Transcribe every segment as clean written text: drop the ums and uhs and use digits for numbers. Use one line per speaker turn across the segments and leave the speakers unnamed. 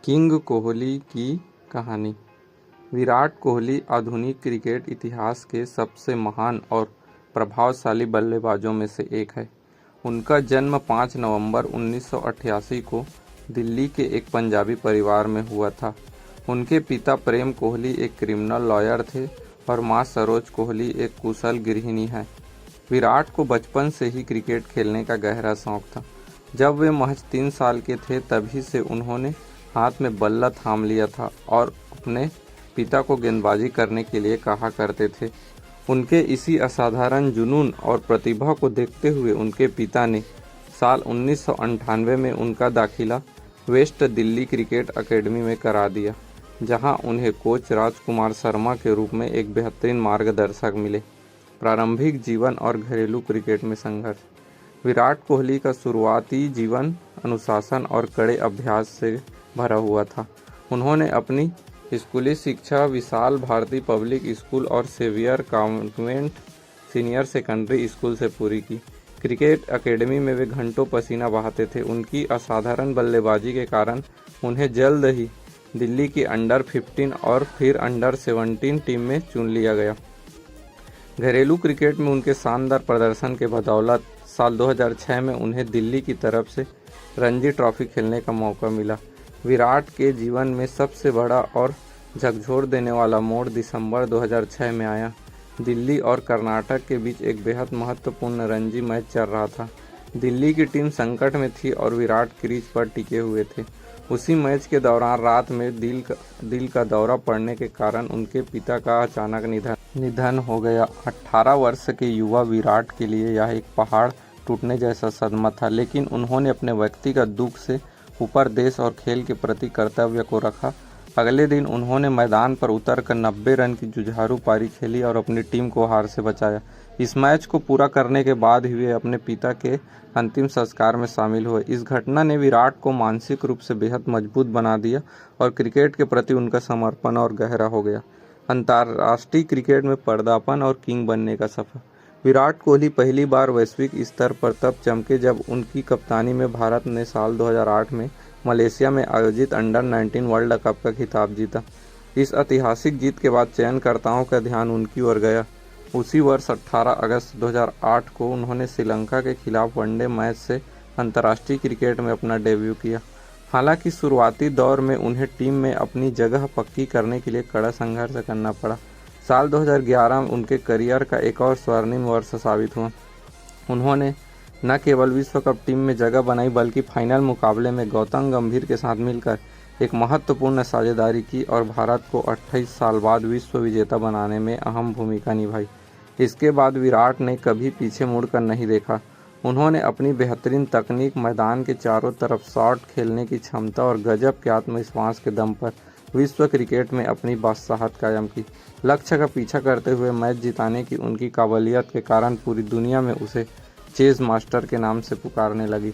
King Kohli की कहानी। विराट कोहली आधुनिक क्रिकेट इतिहास के सबसे महान और प्रभावशाली बल्लेबाजों में से एक है। उनका जन्म 5 नवंबर 1988 को दिल्ली के एक पंजाबी परिवार में हुआ था। उनके पिता प्रेम कोहली एक क्रिमिनल लॉयर थे और मां सरोज कोहली एक कुशल गृहिणी है। विराट को बचपन से ही क्रिकेट खेलने का गहरा शौक था। जब वे महज 3 साल के थे तभी से उन्होंने हाथ में बल्ला थाम लिया था और अपने पिता को गेंदबाजी करने के लिए कहा करते थे। उनके इसी असाधारण जुनून और प्रतिभा को देखते हुए उनके पिता ने साल 1998 में उनका दाखिला वेस्ट दिल्ली क्रिकेट अकेडमी में करा दिया, जहां उन्हें कोच राजकुमार शर्मा के रूप में एक बेहतरीन मार्गदर्शक मिले। प्रारंभिक जीवन और घरेलू क्रिकेट में संघर्ष। विराट कोहली का शुरुआती जीवन अनुशासन और कड़े अभ्यास से भरा हुआ था। उन्होंने अपनी स्कूली शिक्षा विशाल भारती पब्लिक स्कूल और Saviour convent senior secondary school से पूरी की। क्रिकेट अकेडमी में वे घंटों पसीना बहाते थे। उनकी असाधारण बल्लेबाजी के कारण उन्हें जल्द ही दिल्ली की अंडर 15 और फिर अंडर 17 टीम में चुन लिया गया। घरेलू क्रिकेट में उनके शानदार प्रदर्शन के बदौलत साल 2006 में उन्हें दिल्ली की तरफ से रणजी ट्रॉफी खेलने का मौका मिला। विराट के जीवन में सबसे बड़ा और झकझोर देने वाला मोड़ दिसंबर 2006 में आया। दिल्ली और कर्नाटक के बीच एक बेहद महत्वपूर्ण रणजी मैच चल रहा था। दिल्ली की टीम संकट में थी और विराट क्रीज पर टिके हुए थे। उसी मैच के दौरान रात में दिल का दौरा पड़ने के कारण उनके पिता का अचानक निधन हो गया। 18 वर्ष के युवा विराट के लिए यह एक पहाड़ टूटने जैसा सदमा था, लेकिन उन्होंने अपने व्यक्तिगत दुख से ऊपर देश और खेल के प्रति कर्तव्य को रखा। अगले दिन उन्होंने मैदान पर उतरकर 90 रन की जुझारू पारी खेली और अपनी टीम को हार से बचाया। इस मैच को पूरा करने के बाद ही वे अपने पिता के अंतिम संस्कार में शामिल हुए। इस घटना ने विराट को मानसिक रूप से बेहद मजबूत बना दिया और क्रिकेट के प्रति उनका समर्पण और गहरा हो गया। अंतर्राष्ट्रीय क्रिकेट में पदार्पण और किंग बनने का सफर। विराट कोहली पहली बार वैश्विक स्तर पर तब चमके जब उनकी कप्तानी में भारत ने साल 2008 में मलेशिया में आयोजित अंडर 19 वर्ल्ड कप का खिताब जीता। इस ऐतिहासिक जीत के बाद चयनकर्ताओं का ध्यान उनकी ओर गया। उसी वर्ष 18 अगस्त 2008 को उन्होंने श्रीलंका के खिलाफ वनडे मैच से अंतर्राष्ट्रीय क्रिकेट में अपना डेब्यू किया। हालांकि शुरुआती दौर में उन्हें टीम में अपनी जगह पक्की करने के लिए कड़ा संघर्ष करना पड़ा। साल 2011 में उनके करियर का एक और स्वर्णिम वर्ष साबित हुआ। उन्होंने न केवल विश्व कप टीम में जगह बनाई बल्कि फाइनल मुकाबले में गौतम गंभीर के साथ मिलकर एक महत्वपूर्ण साझेदारी की और भारत को 28 साल बाद विश्व विजेता बनाने में अहम भूमिका निभाई। इसके बाद विराट ने कभी पीछे मुड़कर नहीं देखा। उन्होंने अपनी बेहतरीन तकनीक, मैदान के चारों तरफ शॉट खेलने की क्षमता और गजब के आत्मविश्वास के दम पर विश्व क्रिकेट में अपनी बादशाहत कायम की। लक्ष्य का पीछा करते हुए मैच जिताने की उनकी काबिलियत के कारण पूरी दुनिया में उसे चेज मास्टर के नाम से पुकारने लगी।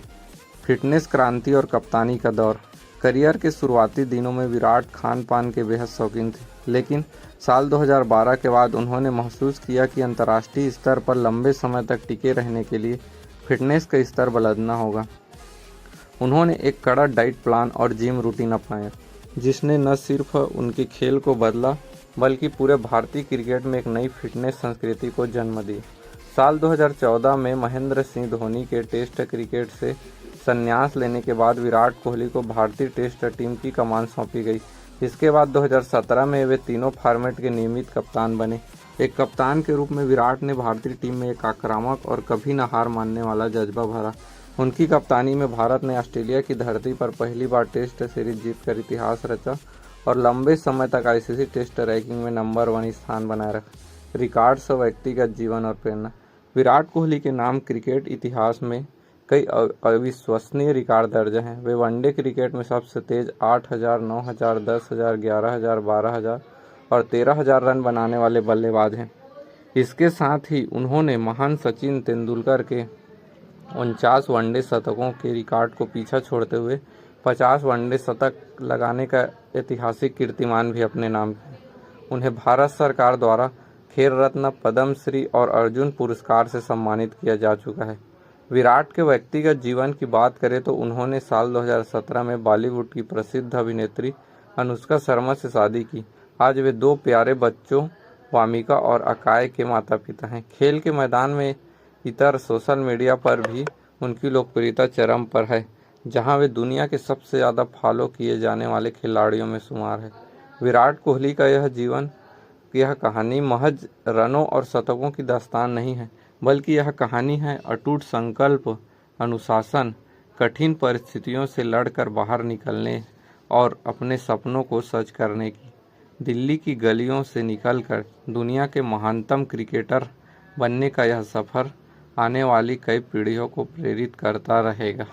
फिटनेस क्रांति और कप्तानी का दौर। करियर के शुरुआती दिनों में विराट खान पान के बेहद शौकीन थे, लेकिन साल 2012 के बाद उन्होंने महसूस किया कि अंतर्राष्ट्रीय स्तर पर लंबे समय तक टिके रहने के लिए फिटनेस का स्तर बढ़ाना होगा। उन्होंने एक कड़ा डाइट प्लान और जिम रूटीन अपनाया, जिसने न सिर्फ उनके खेल को बदला बल्कि पूरे भारतीय क्रिकेट में एक नई फिटनेस संस्कृति को जन्म दिया। साल 2014 में महेंद्र सिंह धोनी के टेस्ट क्रिकेट से संन्यास लेने के बाद विराट कोहली को भारतीय टेस्ट टीम की कमान सौंपी गई। इसके बाद 2017 में वे तीनों फॉर्मेट के नियमित कप्तान बने। एक कप्तान के रूप में विराट ने भारतीय टीम में एक आक्रामक और कभी न हार मानने वाला जज्बा भरा। उनकी कप्तानी में भारत ने ऑस्ट्रेलिया की धरती पर पहली बार टेस्ट सीरीज जीतकर इतिहास रचा और लंबे समय तक आईसीसी टेस्ट रैंकिंग में नंबर 1 स्थान बनाए रखा। रिकॉर्ड्स और व्यक्तिगत जीवन और प्रेरणा। विराट कोहली के नाम क्रिकेट इतिहास में कई अविश्वसनीय रिकॉर्ड दर्ज हैं। वे वनडे क्रिकेट में सबसे तेज 8,000, 9,000, 10,000, 11,000, 12,000 और 13,000 रन बनाने वाले बल्लेबाज हैं। इसके साथ ही उन्होंने महान सचिन तेंदुलकर के 49 वनडे शतकों के रिकॉर्ड को पीछा छोड़ते हुए 50 वनडे शतक लगाने का ऐतिहासिक कीर्तिमान भी अपने नाम किया। उन्हें भारत सरकार द्वारा खेल रत्न, पद्म श्री और अर्जुन पुरस्कार से सम्मानित किया जा चुका है। विराट के व्यक्तिगत जीवन की बात करें तो उन्होंने साल 2017 में बॉलीवुड की प्रसिद्ध अभिनेत्री अनुष्का शर्मा से शादी की। आज वे दो प्यारे बच्चों वामिका और अकाय के माता पिता हैं। खेल के मैदान में इतर सोशल मीडिया पर भी उनकी लोकप्रियता चरम पर है, जहां वे दुनिया के सबसे ज़्यादा फॉलो किए जाने वाले खिलाड़ियों में शुमार है। विराट कोहली का यह कहानी महज रनों और शतकों की दास्तान नहीं है, बल्कि यह कहानी है अटूट संकल्प, अनुशासन, कठिन परिस्थितियों से लड़कर बाहर निकलने और अपने सपनों को सच करने की। दिल्ली की गलियों से निकलकर दुनिया के महानतम क्रिकेटर बनने का यह सफ़र आने वाली कई पीढ़ियों को प्रेरित करता रहेगा।